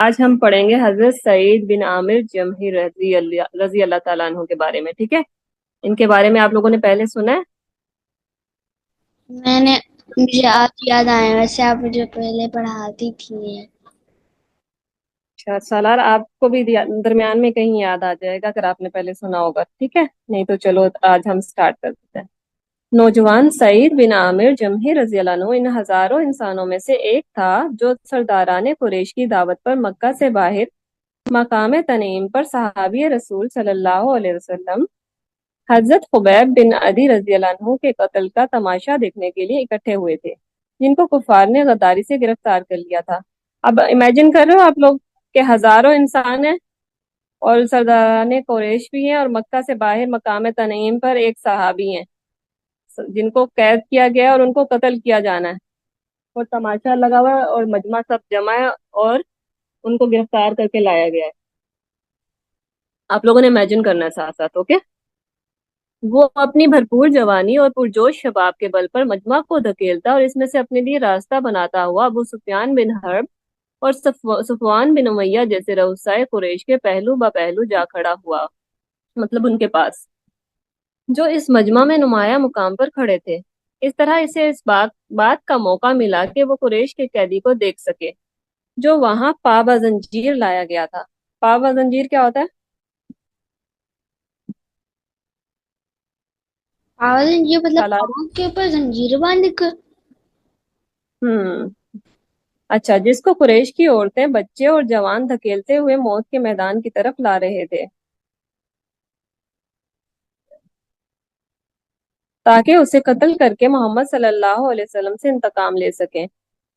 آج ہم پڑھیں گے حضرت سعید بن عامر جمحی رضی اللہ تعالیٰ عنہ کے بارے میں، ٹھیک ہے؟ ان کے بارے میں آپ لوگوں نے پہلے سنا ہے؟ میں نے مجھے آج یاد آیا، ویسے آپ مجھے پہلے پڑھاتی تھی۔ اچھا سالار، آپ کو بھی درمیان میں کہیں یاد آ جائے گا اگر آپ نے پہلے سنا ہوگا، ٹھیک ہے؟ نہیں تو چلو آج ہم سٹارٹ کر دیتے ہیں۔ نوجوان سعید بن عامر جمحی رضی اللہ عنہ ان ہزاروں انسانوں میں سے ایک تھا جو سرداران قریش کی دعوت پر مکہ سے باہر مقام تنعیم پر صحابی رسول صلی اللہ علیہ وسلم حضرت خبیب بن عدی رضی اللہ عنہ کے قتل کا تماشا دیکھنے کے لیے اکٹھے ہوئے تھے، جن کو کفار نے غداری سے گرفتار کر لیا تھا۔ اب امیجن کر رہے ہو آپ لوگ کہ ہزاروں انسان ہیں اور سرداران قریش بھی ہیں اور مکہ سے باہر مقام تنعیم پر ایک صحابی ہیں جن کو قید کیا گیا ہے اور ان کو قتل کیا جانا ہے، اور تماشا لگا ہوا ہے اور مجمع سب جمع ہے اور ان کو گرفتار کر کے لایا گیا ہے۔ آپ لوگوں نے امیجن کرنا ہے ساتھ ساتھ، اوکے؟ وہ اپنی بھرپور جوانی اور پرجوش شباب کے بل پر مجمع کو دھکیلتا اور اس میں سے اپنے لیے راستہ بناتا ہوا ابو سفیان بن حرب اور صفوان بن امیہ جیسے رؤسائے قریش کے پہلو بہ پہلو جا کھڑا ہوا، مطلب ان کے پاس، جو اس مجمع میں نمایاں مقام پر کھڑے تھے۔ اس طرح اسے اس بات کا موقع ملا کہ وہ قریش کے قیدی کو دیکھ سکے جو وہاں پابہ زنجیر لایا گیا تھا۔ پابہ زنجیر کیا ہوتا ہے؟ آواز یہ مطلب سالار؟ پاؤں کے اوپر زنجیر باندھ کر؟ ہوں اچھا، جس کو قریش کی عورتیں، بچے اور جوان دھکیلتے ہوئے موت کے میدان کی طرف لا رہے تھے تاکہ اسے قتل کر کے محمد صلی اللہ علیہ وسلم سے انتقام لے سکیں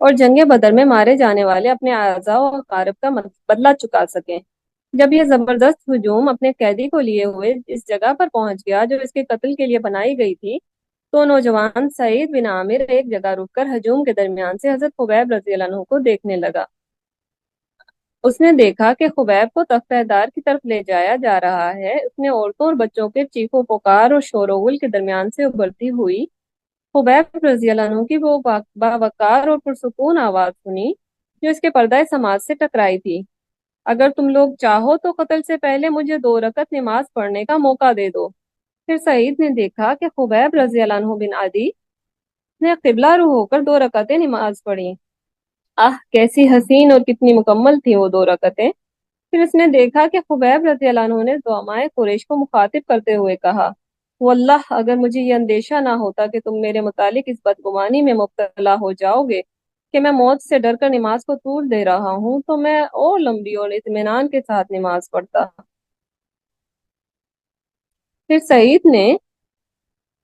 اور جنگ بدر میں مارے جانے والے اپنے اعضاء و اقارب کا بدلہ چکا سکیں۔ جب یہ زبردست ہجوم اپنے قیدی کو لیے ہوئے اس جگہ پر پہنچ گیا جو اس کے قتل کے لیے بنائی گئی تھی، تو نوجوان سعید بن عامر ایک جگہ رک کر ہجوم کے درمیان سے حضرت خبیب رضی اللہ عنہ کو دیکھنے لگا۔ اس نے دیکھا کہ خبیب کو تختہ دار کی طرف لے جایا جا رہا ہے۔ اس نے عورتوں اور بچوں کے چیخ و پکار اور شور و غل کے درمیان سے ابھرتی ہوئی خبیب رضی اللہ عنہ کی وہ باوقار اور پرسکون آواز سنی جو اس کے پردہ سماعت سے ٹکرائی تھی: اگر تم لوگ چاہو تو قتل سے پہلے مجھے 2 رکعت نماز پڑھنے کا موقع دے دو۔ پھر سعید نے دیکھا کہ خبیب رضی اللہ عنہ بن عدی نے قبلہ رو ہو کر 2 رکعتیں نماز پڑھی۔ کیسی حسین اور کتنی مکمل تھی وہ 2 رکعتیں۔ پھر اس نے دیکھا کہ خبیب رضی اللہ عنہ نے زعمائے قریش کو مخاطب کرتے ہوئے کہا: واللہ اگر مجھے یہ اندیشہ نہ ہوتا کہ تم میرے متعلق اس بدگمانی میں مبتلا ہو جاؤ گے کہ میں موت سے ڈر کر نماز کو طول دے رہا ہوں، تو میں اور لمبی اور اطمینان کے ساتھ نماز پڑھتا۔ پھر سعید نے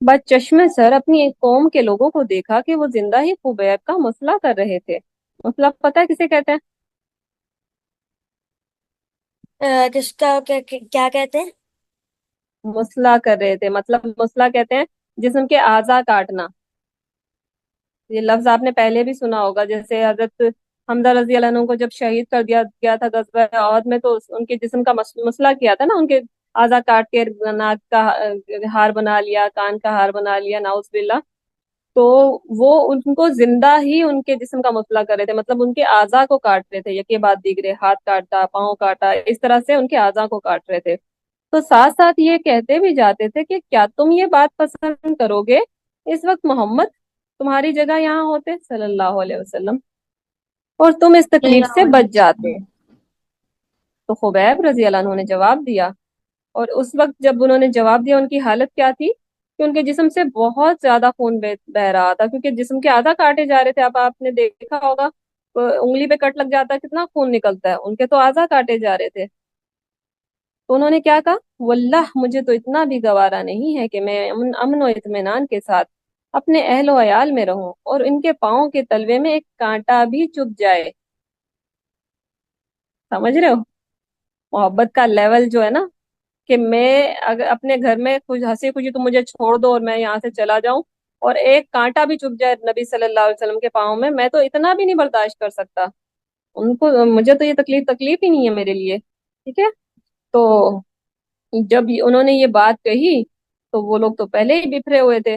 بچشم سر اپنی ایک قوم کے لوگوں کو دیکھا کہ وہ زندہ ہی خبیب کا مسئلہ کر رہے تھے۔ مسئلہ پتہ ہے کسے کہتے ہیں؟ کس کا کیا کہتے ہیں؟ مسئلہ کر رہے تھے، مطلب مسئلہ کہتے ہیں جسم کے اعضاء کاٹنا۔ یہ لفظ آپ نے پہلے بھی سنا ہوگا، جیسے حضرت حمزہ رضی اللہ عنہ کو جب شہید کر دیا گیا تھا غزوہ احد میں، تو ان کے جسم کا مسئلہ کیا تھا نا، ان کے اعضاء کاٹ کے ناک کا ہار بنا لیا، کان کا ہار بنا لیا، نعوذ باللہ۔ تو وہ ان کو زندہ ہی ان کے جسم کا مسئلہ کر رہے تھے، مطلب ان کے اعضاء کو کاٹ رہے تھے، یکے بعد دیگرے، ہاتھ کاٹا، پاؤں کاٹا، اس طرح سے ان کے اعضاء کو کاٹ رہے تھے۔ تو ساتھ ساتھ یہ کہتے بھی جاتے تھے کہ کیا تم یہ بات پسند کرو گے اس وقت محمد تمہاری جگہ یہاں ہوتے صلی اللہ علیہ وسلم اور تم اس صلی تکلیف اللہ سے علیہ بچ جاتے؟ وسلم۔ تو خبیب رضی اللہ عنہ نے جواب دیا، اور اس وقت جب انہوں نے جواب دیا ان کی حالت کیا تھی کہ ان کے جسم سے بہت زیادہ خون بہ رہا تھا، کیونکہ جسم کے آدھا کاٹے جا رہے تھے۔ اب آپ نے دیکھا ہوگا انگلی پہ کٹ لگ جاتا ہے کتنا خون نکلتا ہے، ان کے تو آدھا کاٹے جا رہے تھے۔ تو انہوں نے کیا کہا: واللہ مجھے تو اتنا بھی گوارا نہیں ہے کہ میں امن و اطمینان کے ساتھ اپنے اہل و عیال میں رہوں اور ان کے پاؤں کے تلوے میں ایک کانٹا بھی چبھ جائے۔ سمجھ رہے ہو محبت کا لیول جو ہے نا، کہ میں اگر اپنے گھر میں کچھ ہنسی خوشی تم مجھے چھوڑ دو اور میں یہاں سے چلا جاؤں اور ایک کانٹا بھی چبھ جائے نبی صلی اللہ علیہ وسلم کے پاؤں میں تو اتنا بھی نہیں برداشت کر سکتا۔ ان کو مجھے تو یہ تکلیف ہی نہیں ہے میرے لیے، ٹھیک ہے؟ تو جب انہوں نے یہ بات کہی تو وہ لوگ تو پہلے ہی بفرے ہوئے تھے،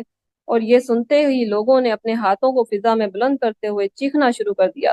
اور یہ سنتے ہی لوگوں نے اپنے ہاتھوں کو فضا میں بلند کرتے ہوئے چیخنا شروع کر دیا: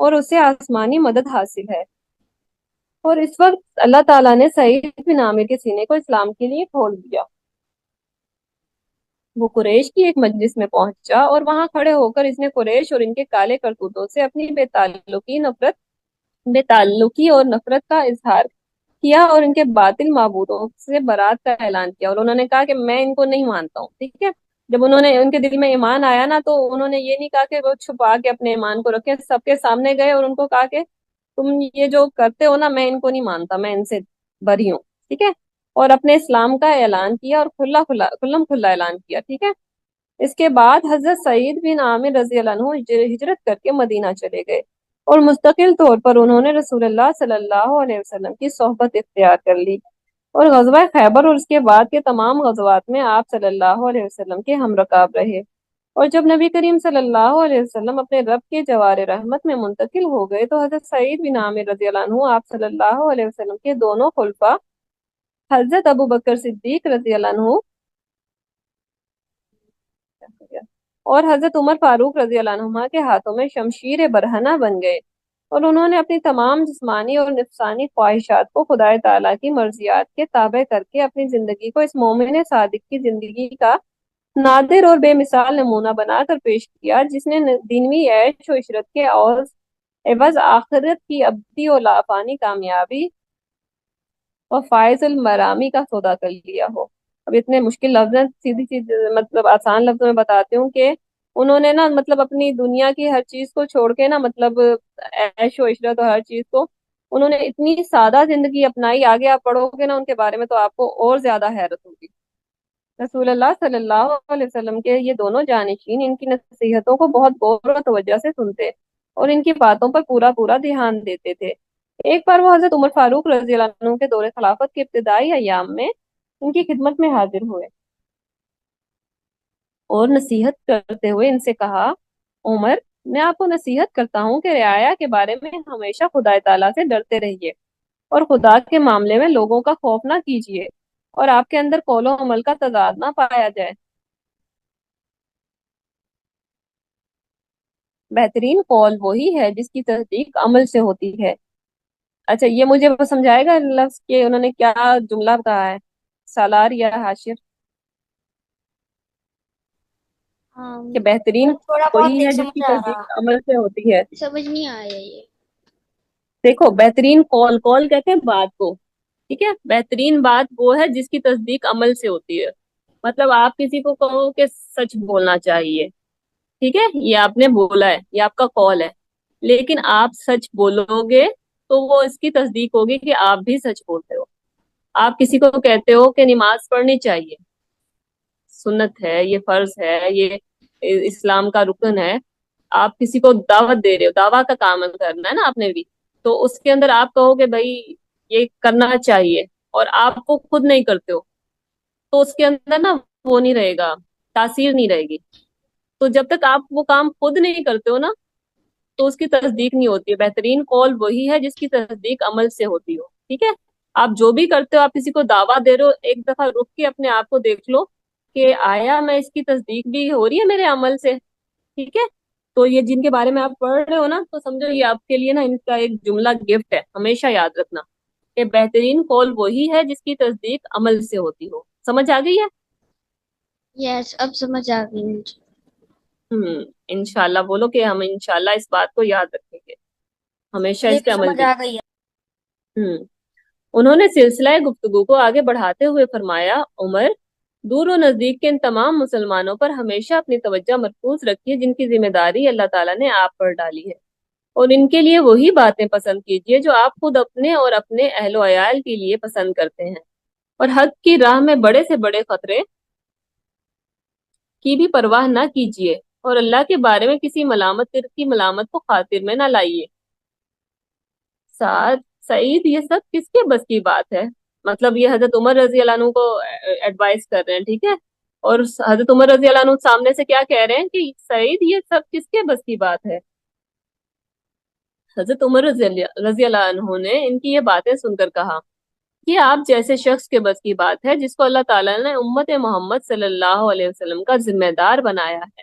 اور اسے آسمانی مدد حاصل ہے۔ اور اس وقت اللہ تعالیٰ نے سعید بن عامر کے سینے کو اسلام کے لیے کھول دیا۔ وہ قریش کی ایک مجلس میں پہنچا اور وہاں کھڑے ہو کر اس نے قریش اور ان کے کالے کرتوتوں سے اپنی بے تعلقی اور نفرت کا اظہار کیا اور ان کے باطل معبودوں سے برات کا اعلان کیا، اور انہوں نے کہا کہ میں ان کو نہیں مانتا ہوں، ٹھیک ہے۔ جب انہوں نے ان کے دل میں ایمان آیا نا، تو انہوں نے یہ نہیں کہا کہ وہ چھپا کے اپنے ایمان کو رکھے، سب کے سامنے گئے اور ان کو کہا کہ تم یہ جو کرتے ہو نا، میں ان کو نہیں مانتا، میں ان سے بری ہوں، ٹھیک ہے۔ اور اپنے اسلام کا اعلان کیا اور کھلم کھلا اعلان کیا، ٹھیک ہے۔ اس کے بعد حضرت سعید بن عامر رضی اللہ عنہ ہجرت کر کے مدینہ چلے گئے، اور مستقل طور پر انہوں نے رسول اللہ صلی اللہ علیہ وسلم کی صحبت اختیار کر لی، اور غزوہ خیبر اور اس کے بعد کے تمام غزوات میں آپ صلی اللہ علیہ وسلم کے ہم رکاب رہے۔ اور جب نبی کریم صلی اللہ علیہ وسلم اپنے رب کے جوار رحمت میں منتقل ہو گئے، تو حضرت سعید بن عامر رضی اللہ عنہ آپ صلی اللہ علیہ وسلم کے دونوں خلفاء حضرت ابو بکر صدیق رضی اللہ عنہ اور حضرت عمر فاروق رضی اللہ عنہما کے ہاتھوں میں شمشیر برہنہ بن گئے، اور انہوں نے اپنی تمام جسمانی اور نفسانی خواہشات کو خدائے تعالیٰ کی مرضیات کے تابع کر کے اپنی زندگی کو اس مومن صادق کی زندگی کا نادر اور بے مثال نمونہ بنا کر پیش کیا، جس نے دینوی عیش و عشرت کے عوض آخرت کی ابدی و لافانی کامیابی اور فائز المرامی کا سودا کر لیا ہو۔ اب اتنے مشکل لفظ ہیں، سیدھی سیدھی مطلب آسان لفظوں میں بتاتی ہوں کہ انہوں نے نا مطلب اپنی دنیا کی ہر چیز کو چھوڑ کے نا، مطلب عیش و عشرت اور ہر چیز کو، انہوں نے اتنی سادہ زندگی اپنائی۔ آگے آپ پڑھو گے نا ان کے بارے میں تو آپ کو اور زیادہ حیرت ہوگی۔ رسول اللہ صلی اللہ علیہ وسلم کے یہ دونوں جانشین ان کی نصیحتوں کو بہت غور و توجہ سے سنتے اور ان کی باتوں پر پورا پورا دھیان دیتے تھے۔ ایک بار وہ حضرت عمر فاروق رضی اللہ عنہ کے دور خلافت کے ابتدائی ایام میں ان کی خدمت میں حاضر ہوئے اور نصیحت کرتے ہوئے ان سے کہا، عمر، میں آپ کو نصیحت کرتا ہوں کہ رعایا کے بارے میں ہمیشہ خدا تعالیٰ سے ڈرتے رہیے، اور خدا کے معاملے میں لوگوں کا خوف نہ کیجیے، اور آپ کے اندر قول و عمل کا تضاد نہ پایا جائے۔ بہترین قول وہی ہے جس کی تصدیق عمل سے ہوتی ہے۔ اچھا، یہ مجھے وہ سمجھائے گا لفظ کہ انہوں نے کیا جملہ کہا ہے، سالار یا حاشر؟ ہاں، کہ بہترین تھوڑا بہت وہی نہیں ہے جس کی سمجھ آ رہا، تصدیق عمل سے ہوتی ہے۔ سمجھ نہیں آیا یہ۔ دیکھو، بہترین قول کہتے ہیں بات کو، ٹھیک ہے۔ بہترین بات وہ ہے جس کی تصدیق عمل سے ہوتی ہے۔ مطلب آپ کسی کو کہو کہ سچ بولنا چاہیے، ٹھیک ہے، یہ آپ نے بولا ہے، یہ آپ کا قول ہے، لیکن آپ سچ بولو گے تو وہ اس کی تصدیق ہوگی کہ آپ بھی سچ بولتے ہو۔ آپ کسی کو کہتے ہو کہ نماز پڑھنی چاہیے، سنت ہے، یہ فرض ہے، یہ اسلام کا رکن ہے، آپ کسی کو دعوت دے رہے ہو، دعویٰ کا کام کرنا ہے نا آپ نے بھی، تو اس کے اندر آپ کہو کہ بھائی یہ کرنا چاہیے، اور آپ کو خود نہیں کرتے ہو، تو اس کے اندر نا وہ نہیں رہے گا، تاثیر نہیں رہے گی۔ تو جب تک آپ وہ کام خود نہیں کرتے ہو نا، تو اس کی تصدیق نہیں ہوتی ہے۔ بہترین قول وہی ہے جس کی تصدیق عمل سے ہوتی ہو، ٹھیک ہے۔ آپ جو بھی کرتے ہو، آپ کسی کو دعویٰ دے رہے ہو، ایک دفعہ رک کے اپنے آپ کو دیکھ لو کہ آیا میں اس کی تصدیق بھی ہو رہی ہے میرے عمل سے، ٹھیک ہے۔ تو یہ جن کے بارے میں آپ پڑھ رہے ہو نا، تو سمجھو یہ آپ کے لیے نا ان کا ایک جملہ گفٹ ہے، ہمیشہ یاد رکھنا کہ بہترین قول وہی ہے جس کی تصدیق عمل سے ہوتی ہو۔ سمجھ آ گئی ہے؟ یس، اب سمجھ آ گئی مجھے۔ انشاءاللہ بولو کہ ہم انشاءاللہ اس بات کو یاد رکھیں گے، ہمیشہ مجھے اس پہ بھی عمل سمجھ بھی آ کریں گئی ہے۔ گے۔ انہوں نے سلسلہ گفتگو کو آگے بڑھاتے ہوئے فرمایا، عمر، دور و نزدیک کے ان تمام مسلمانوں پر ہمیشہ اپنی توجہ مرکوز رکھیے جن کی ذمہ داری اللہ تعالیٰ نے آپ پر ڈالی ہے، اور ان کے لیے وہی باتیں پسند کیجیے جو آپ خود اپنے اور اپنے اہل و عیال کے لیے پسند کرتے ہیں، اور حق کی راہ میں بڑے سے بڑے خطرے کی بھی پرواہ نہ کیجیے، اور اللہ کے بارے میں کسی ملامت کو خاطر میں نہ لائیے۔ سعید، یہ سب کس کے بس کی بات ہے؟ مطلب یہ حضرت عمر رضی اللہ عنہ کو ایڈوائز کر رہے ہیں، ٹھیک ہے، اور حضرت عمر رضی اللہ عنہ سامنے سے کیا کہہ رہے ہیں کہ سعید، یہ سب کس کے بس کی بات ہے؟ حضرت عمر رضی اللہ عنہ نے ان کی یہ باتیں سن کر کہا، یہ آپ جیسے شخص کے بس کی بات ہے جس کو اللہ تعالیٰ نے امت محمد صلی اللہ علیہ وسلم کا ذمہ دار بنایا ہے۔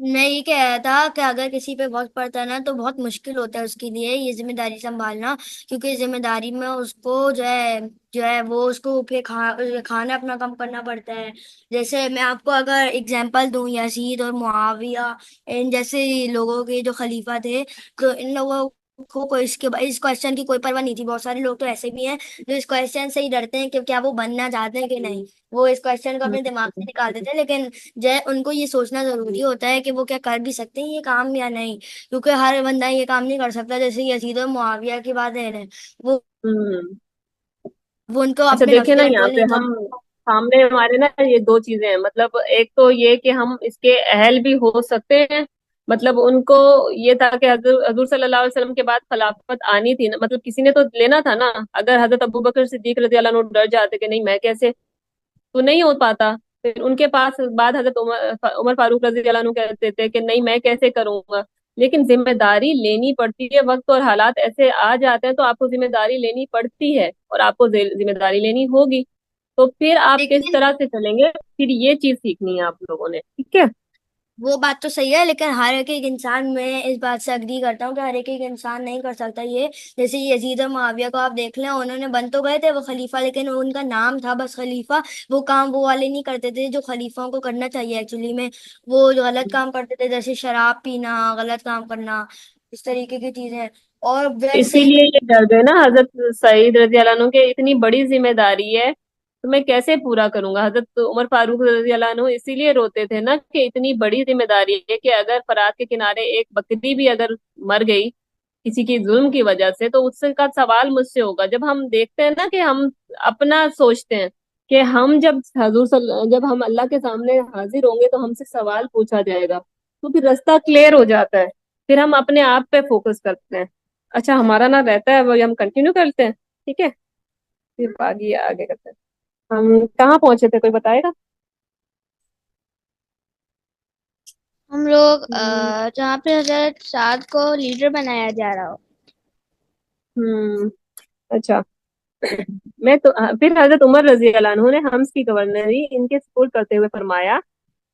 میں یہ کہہ رہا تھا کہ اگر کسی پہ وقت پڑتا ہے نا تو بہت مشکل ہوتا ہے اس کے لیے یہ ذمہ داری سنبھالنا، کیونکہ ذمہ داری میں اس کو جو ہے وہ اس کو پھر کھانا اپنا کم کرنا پڑتا ہے۔ جیسے میں آپ کو اگر اگزامپل دوں، یزید اور معاویہ، ان جیسے لوگوں کے جو خلیفہ تھے، تو ان لوگوں کو کوئی اس کوشچن کی کوئی پرواہ نہیں تھی۔ بہت سارے لوگ تو ایسے بھی ہیں جو اس کوشچن سے ہی ڈرتے ہیں کہ کیا وہ بننا چاہتے ہیں کہ نہیں، وہ اس کوشچن کو اپنے دماغ سے نکال دیتے ہیں، لیکن جو ہے ان کو یہ سوچنا ضروری ہوتا ہے کہ وہ کیا کر بھی سکتے ہیں یہ کام یا نہیں، کیونکہ ہر بندہ یہ کام نہیں کر سکتا۔ جیسے یزید اور معاویہ کی بات ہے، ہوں وہ ان کو اچھا اپنے نفس دیکھیں پہ نا، یہاں کنٹرول پہ نہیں تھا۔ ہم سامنے ہمارے نا یہ دو چیزیں ہیں، مطلب ایک تو یہ کہ ہم اس کے اہل بھی ہو سکتے ہیں، مطلب ان کو یہ تھا کہ حضور صلی اللہ علیہ وسلم کے بعد خلافت آنی تھی نا، مطلب کسی نے تو لینا تھا نا۔ اگر حضرت ابوبکر صدیق رضی اللہ عنہ ڈر جاتے کہ نہیں میں کیسے، تو نہیں ہو پاتا۔ پھر ان کے پاس بعد حضرت عمر فاروق رضی اللہ عنہ کہتے تھے کہ نہیں میں کیسے کروں گا، لیکن ذمہ داری لینی پڑتی ہے، وقت اور حالات ایسے آ جاتے ہیں تو آپ کو ذمہ داری لینی پڑتی ہے اور آپ کو ذمہ داری لینی ہوگی، تو پھر آپ کس لیکن طرح سے چلیں گے، پھر یہ چیز سیکھنی ہے آپ لوگوں نے، ٹھیک ہے۔ وہ بات تو صحیح ہے، لیکن ہر ایک انسان، میں اس بات سے اگری کرتا ہوں کہ ہر ایک انسان نہیں کر سکتا یہ۔ جیسے یزید اور معاویہ کو آپ دیکھ لیں، انہوں نے بن تو گئے تھے وہ خلیفہ، لیکن ان کا نام تھا بس خلیفہ، وہ کام وہ والے نہیں کرتے تھے جو خلیفوں کو کرنا چاہیے ایکچولی میں۔ وہ جو غلط کام کرتے تھے، جیسے شراب پینا، غلط کام کرنا، اس طریقے کی چیزیں، اور ویسے اسی ہی لیے یہ ڈر گئے نا حضرت سعید رضی اللہ عنہ کے، اتنی بڑی ذمہ داری ہے تو میں کیسے پورا کروں گا۔ حضرت عمر فاروق رضی اللہ عنہ اسی لیے روتے تھے نا کہ اتنی بڑی ذمہ داری ہے کہ اگر فرات کے کنارے ایک بکری بھی اگر مر گئی کسی کی ظلم کی وجہ سے تو اس کا سوال مجھ سے ہوگا۔ جب ہم دیکھتے ہیں نا کہ ہم اپنا سوچتے ہیں کہ ہم جب ہم اللہ کے سامنے حاضر ہوں گے تو ہم سے سوال پوچھا جائے گا، تو پھر راستہ کلیئر ہو جاتا ہے، پھر ہم اپنے آپ پہ فوکس کرتے ہیں۔ اچھا ہمارا نہ رہتا ہے وہ، ہم کنٹینیو کرتے ہیں، ٹھیک ہے، پھر آگے کرتے ہیں۔ ہم کہاں پہنچے تھے، کوئی بتائے گا؟ ہم لوگ ہم، جہاں پہ حضرت سعد کو لیڈر بنایا جا رہا ہو۔ اچھا میں تو پھر حضرت عمر رضی اللہ عنہ نے حمز کی گورنری ان کے سپرد کرتے ہوئے فرمایا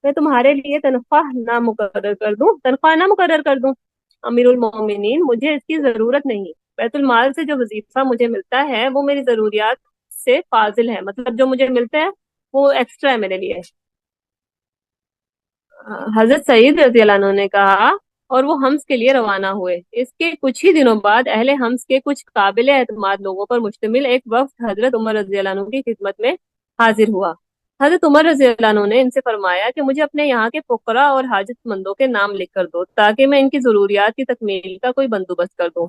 میں تمہارے لیے تنخواہ نہ مقرر کر دوں؟ امیر المومنین، مجھے اس کی ضرورت نہیں، بیت المال سے جو وظیفہ مجھے ملتا ہے وہ میری ضروریات سے فاضل ہے، مطلب جو مجھے ملتا ہے وہ ایکسٹرا ہے میرے لیے۔ حضرت سعید رضی اللہ عنہ نے کہا، اور وہ حمز کے لیے روانہ ہوئے۔ اس کے کچھ ہی دنوں بعد اہل حمز کے کچھ قابل اعتماد لوگوں پر مشتمل ایک وفد حضرت عمر رضی اللہ عنہ کی خدمت میں حاضر ہوا۔ حضرت عمر رضی اللہ عنہ نے ان سے فرمایا کہ مجھے اپنے یہاں کے فقراء اور حاجت مندوں کے نام لکھ کر دو تاکہ میں ان کی ضروریات کی تکمیل کا کوئی بندوبست کر دوں۔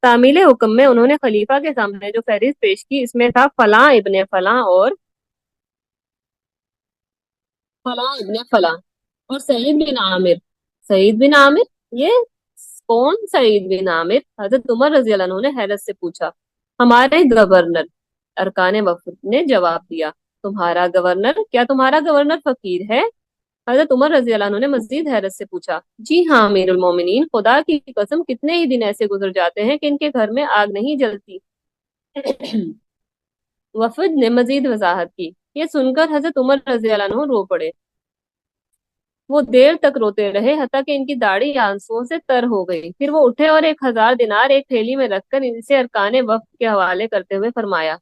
تعمیل حکم میں انہوں نے خلیفہ کے سامنے جو فہرست پیش کی، اس میں تھا فلاں ابن فلاں اور فلاں ابن فلاں اور سعید بن عامر۔ سعید بن عامر، یہ کون سعید بن عامر؟ حضرت عمر رضی اللہ عنہ نے حیرت سے پوچھا۔ ہمارے گورنر، ارکان وفد نے جواب دیا۔ تمہارا گورنر؟ کیا تمہارا گورنر فقیر ہے؟ حضرت عمر رضی اللہ عنہ نے مزید حیرت سے پوچھا۔ جی ہاں امیر المومنین، خدا کی قسم کتنے ہی دن ایسے گزر جاتے ہیں کہ ان کے گھر میں آگ نہیں جلتی۔ وفد نے مزید وضاحت کی۔ یہ سن کر حضرت عمر رضی اللہ عنہ رو پڑے۔ وہ دیر تک روتے رہے حتیٰ کہ ان کی داڑھی آنسوؤں سے تر ہو گئی۔ پھر وہ اٹھے اور 1000 دینار ایک تھیلی میں رکھ کر ان سے ارکان وفد کے حوالے کرتے ہوئے فرمایا،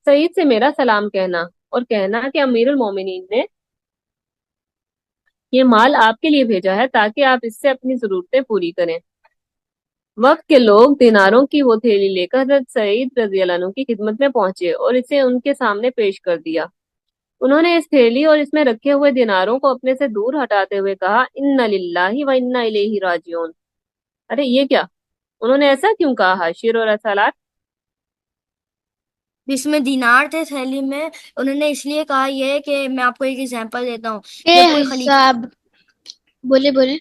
سعید سے میرا سلام کہنا اور کہنا کہ امیر المومنین نے یہ مال آپ کے لیے بھیجا ہے تاکہ آپ اس سے اپنی ضرورتیں پوری کریں۔ وقت کے لوگ دیناروں کی وہ تھیلی لے کر حضرت سعید رضی اللہ عنہ کی خدمت میں پہنچے اور اسے ان کے سامنے پیش کر دیا۔ انہوں نے اس تھیلی اور اس میں رکھے ہوئے دیناروں کو اپنے سے دور ہٹاتے ہوئے کہا، انا للہ و انا الیہ راجعون۔ ارے یہ کیا؟ انہوں نے ایسا کیوں کہا؟ حاشر اور رسالات۔ جس میں دینار تھے تھیلی میں، انہوں نے اس لیے کہا یہ کہ میں آپ کو ایک ایگزامپل دیتا ہوں۔ کہ جب کوئی خلیفہ، حساب بولے بولے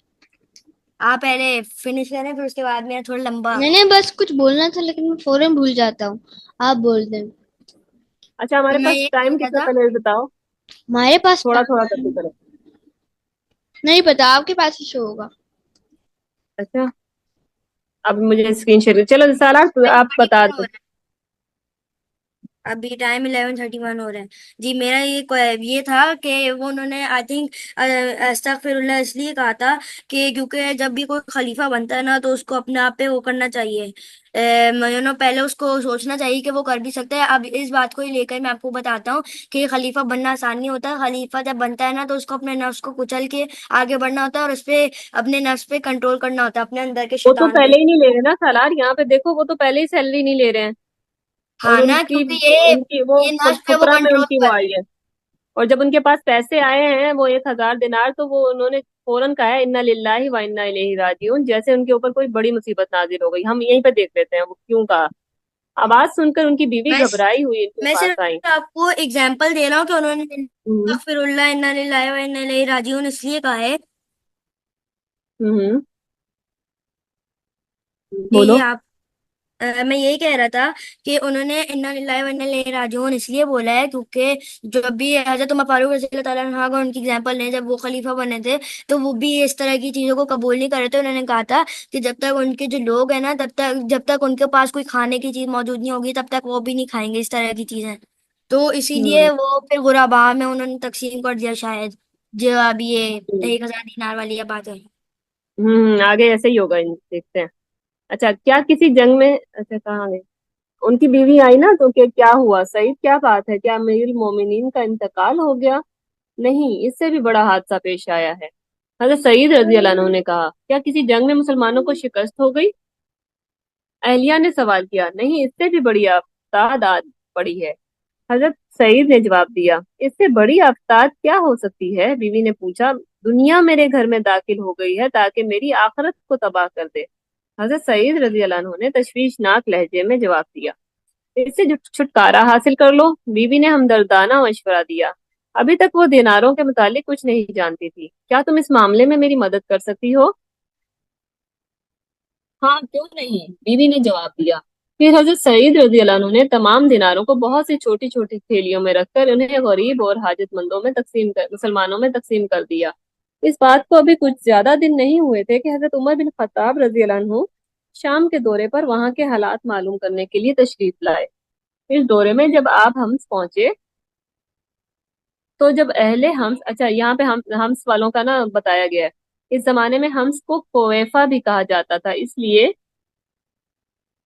آپ پہلے فنش کریں پھر اس کے بعد میرا تھوڑا لمبا۔ میں نے بس کچھ بولنا تھا لیکن میں فوراً بھول جاتا ہوں، آپ بول دیں۔ اچھا ہمارے میں پاس یہ کہہ ٹائم رہا کتنا تھا، پہلے بتاؤ، ہمارے پاس تھوڑا تھوڑا کرتے ٹائم کرو۔ نہیں پتا، آپ کے پاس ہی شو ہوگا۔ اچھا اب مجھے اسکرین شیئر، چلو رسالات آپ بتا دو۔ ابھی ٹائم 11:31 ہو رہا ہے جی۔ میرا یہ تھا کہ وہ انہوں نے آئی تھنک استغفر اللہ اس لیے کہا تھا کہ کیونکہ جب بھی کوئی خلیفہ بنتا ہے نا تو اس کو اپنے آپ پہ وہ کرنا چاہیے، پہلے اس کو سوچنا چاہیے کہ وہ کر بھی سکتا ہے۔ اب اس بات کو ہی لے کر میں آپ کو بتاتا ہوں کہ خلیفہ بننا آسان نہیں ہوتا۔ خلیفہ جب بنتا ہے نا تو اس کو اپنے نفس کو کچل کے آگے بڑھنا ہوتا ہے، اور اس پہ اپنے نفس پہ کنٹرول کرنا ہوتا ہے، اپنے اندر کے وہ تو شیطان پہ۔ پہلے ہی نہیں لے رہے نا سالار، یہاں پہ دیکھو وہ تو پہلے ہی سیلری نہیں لے رہے ہیں، اور ہاں نا، کیونکہ یہ ان کی وہ یہ نفس پہ وہ فطرہ میں ان کنٹرول کی وہ کر آئی ہے۔ اور جب ان کے پاس پیسے آئے ہیں وہ 1000 دینار، تو وہ انہوں نے فوراً کہا ہے انا للہ و انا الیہ راجعون، جیسے ان کے اوپر کوئی بڑی مصیبت نازل ہو گئی۔ ہم یہیں پہ دیکھ لیتے ہیں وہ کیوں کہا۔ آواز سن کر ان کی بیوی میں گھبرائی ہوئی ان کے میں پاس آئی۔ صرف آپ کو اگزامپل دے رہا ہوں کہ انہوں نے ہوں استغفر اللہ انا للہ و انا الیہ راجعون اس لیے کہا ہے ہوں کہ بولو۔ یہ آپ میں یہی کہہ رہا تھا کہ انہوں نے انا للہ و انا الیہ راجعون اس لیے بولا ہے کیونکہ جب بھی حضرت عمر فاروق رضی اللہ تعالیٰ عنہ کا ان کی اگزامپل ہے، جب وہ خلیفہ بنے تھے تو وہ بھی اس طرح کی چیزوں کو قبول نہیں کر رہے تھے۔ انہوں نے کہا تھا کہ جب تک ان کے جو لوگ ہیں نا، جب تک ان کے پاس کوئی کھانے کی چیز موجود نہیں ہوگی تب تک وہ بھی نہیں کھائیں گے اس طرح کی چیزیں۔ تو اسی ہوں لیے وہ پھر غربا میں انہوں نے تقسیم کر دیا شاید، جو اب یہ 1000 دینار والی بات ہے۔ آگے ایسے ہی ہوگا، دیکھتے ہیں۔ اچھا، کیا کسی جنگ میں، اچھا کہاں گئے؟ ان کی بیوی آئی نا تو کیا ہوا سعید، کیا بات ہے؟ کیا امیر المومنین کا انتقال ہو گیا؟ نہیں، اس سے بھی بڑا حادثہ پیش آیا ہے۔ حضرت سعید رضی اللہ عنہ نے کہا، کیا کسی جنگ میں مسلمانوں کو شکست ہو گئی؟ اہلیہ نے سوال کیا، نہیں، اس سے بھی بڑی آفتاد پڑی ہے۔ حضرت سعید نے جواب دیا، اس سے بڑی آفتاب کیا ہو سکتی ہے؟ بیوی نے پوچھا، دنیا میرے گھر میں داخل ہو گئی ہے تاکہ میری آخرت کو تباہ کر دے۔ حضرت سعید رضی اللہ عنہ نے تشویشناک لہجے میں جواب دیا، اس سے چھٹکارا حاصل کر لو۔ بیوی نے ہمدردانہ مشورہ دیا، ابھی تک وہ دیناروں کے متعلق کچھ نہیں جانتی تھی، کیا تم اس معاملے میں میری مدد کر سکتی ہو؟ ہاں، کیوں نہیں، بیوی نے جواب دیا۔ پھر حضرت سعید رضی اللہ عنہ نے تمام دیناروں کو بہت سی چھوٹی چھوٹی تھیلیوں میں رکھ کر انہیں غریب اور حاجت مندوں میں مسلمانوں میں تقسیم کر دیا۔ اس بات کو ابھی کچھ زیادہ دن نہیں ہوئے تھے کہ حضرت عمر بن خطاب رضی اللہ عنہ شام کے دورے پر وہاں کے حالات معلوم کرنے کے لیے تشریف لائے۔ اس دورے میں جب آپ ہمس پہنچے تو جب اہل ہمس، اچھا یہاں پہ ہمس والوں کا نا بتایا گیا ہے، اس زمانے میں ہمس کو کویفہ بھی کہا جاتا تھا، اس لیے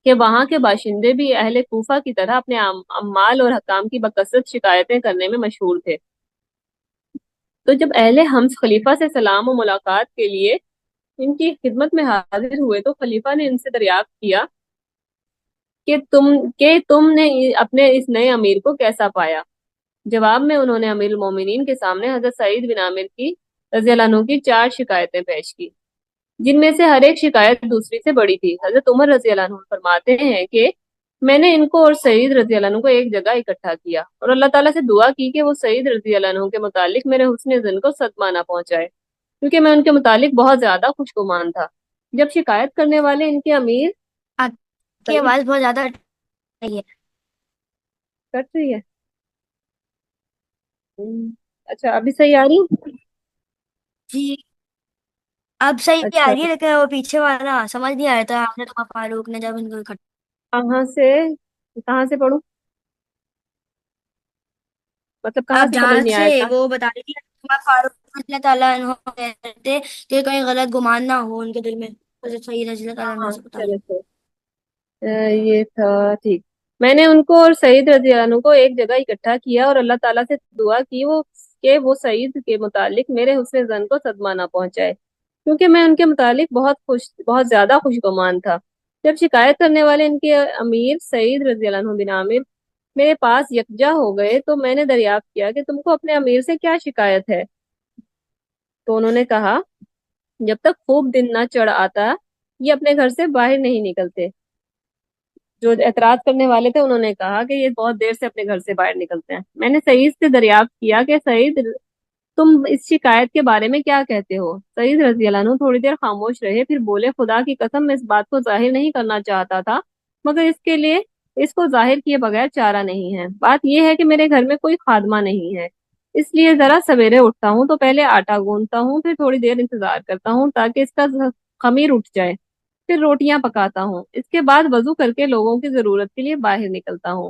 کہ وہاں کے باشندے بھی اہل کوفہ کی طرح اپنے اعمال اور حکام کی بکثرت شکایتیں کرنے میں مشہور تھے۔ تو جب اہل حمص خلیفہ سے سلام و ملاقات کے لیے ان کی خدمت میں حاضر ہوئے تو خلیفہ نے ان سے دریافت کیا کہ تم نے اپنے اس نئے امیر کو کیسا پایا؟ جواب میں انہوں نے امیر المومنین کے سامنے حضرت سعید بن عامر کی رضی اللہ عنہ کی 4 شکایتیں پیش کی، جن میں سے ہر ایک شکایت دوسری سے بڑی تھی۔ حضرت عمر رضی اللہ عنہ فرماتے ہیں کہ میں نے ان کو اور سعید رضی اللہ عنہ کو ایک جگہ اکٹھا کیا اور اللہ تعالیٰ سے دعا کی کہ وہ سعید رضی اللہ عنہ کے متعلق میرے حسن ظن کو صدمہ نہ پہنچائے، کیونکہ میں ان کے متعلق بہت زیادہ خوشگمان تھا۔ جب شکایت کرنے والے ان کے امیر آپ کی سعید آواز بہت زیادہ رہی ہے کٹ رہی ہے، اچھا ابھی صحیح آ رہی؟ جی، اب صحیح آ اچھا، رہی ہے، لیکن وہ پیچھے والا سمجھ نہیں آ رہا تھا۔ حضرت عمر فاروق نے جب ان کو اکٹھا، کہاں سے پڑھوں؟ مطلب کہاں اب سے سمجھ جہاں نہیں سے آیا تھا؟ وہ بتا رہی تھی عمر فاروق رضی اللہ تعالیٰ عنہ کہتے کہ کہیں غلط گمان نہ ہو ان کے دل میں، حضرت سعید رضی اللہ تعالیٰ عنہ ہاں سے بتا رہی چلو چلو، یہ تھا ٹھیک۔ میں نے ان کو اور سعید رضی اللہ عنہ کو ایک جگہ اکٹھا کیا اور اللہ تعالیٰ سے دعا کی وہ سعید کے متعلق میرے حسن زن کو صدمہ نہ پہنچائے، کیونکہ میں ان کے متعلق بہت زیادہ خوشگمان تھا۔ جب شکایت کرنے والے ان کے امیر سعید رضی اللہ عنہ بن عامر میرے پاس یکجا ہو گئے تو میں نے دریافت کیا کہ تم کو اپنے امیر سے کیا شکایت ہے؟ تو انہوں نے کہا، جب تک خوب دن نہ چڑھ آتا یہ اپنے گھر سے باہر نہیں نکلتے۔ جو اعتراض کرنے والے تھے انہوں نے کہا کہ یہ بہت دیر سے اپنے گھر سے باہر نکلتے ہیں۔ میں نے سعید سے دریافت کیا کہ سعید، تم اس شکایت کے بارے میں کیا کہتے ہو؟ سعید رضی اللہ عنہ تھوڑی دیر خاموش رہے، پھر بولے، خدا کی قسم میں اس بات کو ظاہر نہیں کرنا چاہتا تھا، مگر اس کے لیے اس کو ظاہر کیے بغیر چارہ نہیں ہے۔ بات یہ ہے کہ میرے گھر میں کوئی خادمہ نہیں ہے، اس لیے ذرا سویرے اٹھتا ہوں تو پہلے آٹا گوندتا ہوں، پھر تھوڑی دیر انتظار کرتا ہوں تاکہ اس کا خمیر اٹھ جائے، پھر روٹیاں پکاتا ہوں، اس کے بعد وضو کر کے لوگوں کی ضرورت کے لیے باہر نکلتا ہوں۔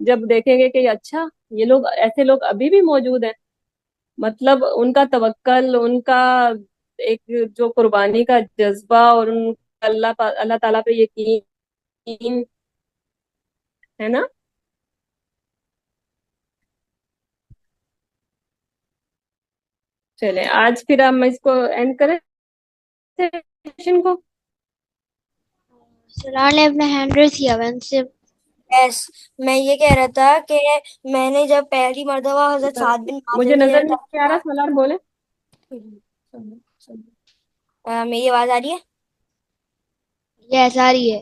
جب دیکھیں گے کہ اچھا یہ لوگ ایسے لوگ ابھی بھی موجود ہیں، مطلب ان کا توکل، ان کا ایک جو قربانی کا جذبہ، اور ان کا اللہ تعالیٰ پہ یقین ہے نا. چلے آج پھر ہم اس کو اینڈ کریں سیشن کو. سرار نے اپنا ہینڈ ریز کیا ہوا ہے، ان سے یس، میں یہ کہہ رہا تھا کہ میں نے جب پہلی مرتبہ حضرت سعد بن معاذ مجھے رضی نظر اللہ نہیں آ رہا، سالار بولے. تعالیٰ میری آواز آ رہی ہے؟ یہ ایسا رہی ہے.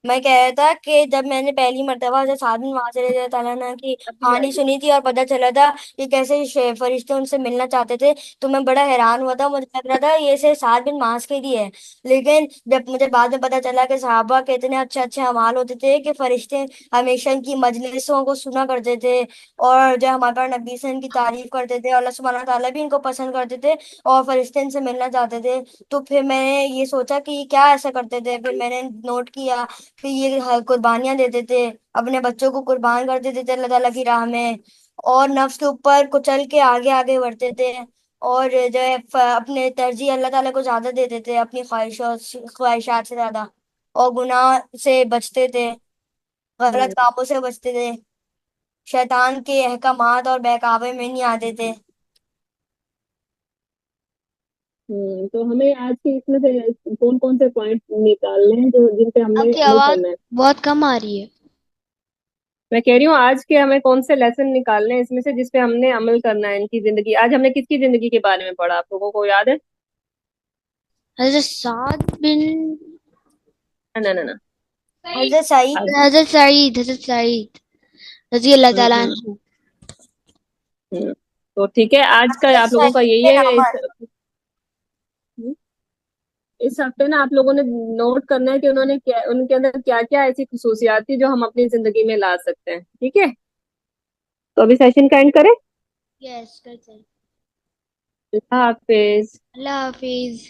میں کہہ رہا تھا کہ جب میں نے پہلی مرتبہ حضرت سعد بن معاذ رضی اللہ تعالیٰ عنہ کی ابھی کہانی آئی. سنی تھی اور پتہ چلا تھا کہ کیسے فرشتے ان سے ملنا چاہتے تھے، تو میں بڑا حیران ہوا تھا. مجھے لگ رہا تھا یہ صرف سعد بن معاذ کے لیے ہے، لیکن جب مجھے بعد میں پتہ چلا کہ صحابہ کے اتنے اچھے اچھے اعمال ہوتے تھے کہ فرشتے ہمیشہ ان کی مجلسوں کو سنا کرتے تھے، اور جو ہمارے پاس نبی سے ان کی تعریف کرتے تھے، اللہ سبحانہ تعالیٰ بھی ان کو پسند کرتے تھے اور فرشتے ان سے ملنا چاہتے تھے. تو پھر میں نے یہ سوچا کہ یہ کیا ایسا کرتے تھے. پھر میں نے نوٹ کیا کہ یہ قربانیاں دیتے تھے، اپنے بچوں کو قربان کر دیتے تھے اللہ تعالیٰ کی راہ میں، اور نفس کے اوپر کچل کے آگے آگے بڑھتے تھے، اور جو ہے اپنے ترجیح اللہ تعالیٰ کو زیادہ دیتے تھے اپنی خواہشات سے زیادہ، اور گناہ سے بچتے تھے، غلط کاموں سے بچتے تھے، شیطان کے احکامات اور بہکاوے میں نہیں آتے تھے. تو ہمیں آج کے اس میں سے کون کون سے پوائنٹ نکالنے ہیں جو جن پہ ہم آپ نے کی عمل آواز کرنا ہے. بہت کم آ رہی ہے. میں کہہ رہی ہوں آج کے ہمیں کون سے لیسن نکالنے ہیں اس میں سے جس پہ ہم نے عمل کرنا ہے ان کی زندگی. آج ہم نے کس کی زندگی کے بارے میں پڑھا، آپ لوگوں کو یاد ہے؟ حضرت سعد بن نا نا نا. حضرت سعید حضرت سعید رضی اللہ تعالیٰ ہوں عنہ. ہوں. تو ٹھیک ہے، آج کا حضرت آپ لوگوں کا سعید یہی بن ہے. عمر. اس ہفتے نا آپ لوگوں نے نوٹ کرنا ہے کہ انہوں نے ان کے اندر کیا کیا ایسی خصوصیات تھی جو ہم اپنی زندگی میں لا سکتے ہیں. ٹھیک ہے، تو ابھی سیشن کا اینڈ کریں. یس کرتے ہیں. اللہ حافظ. اللہ حافظ.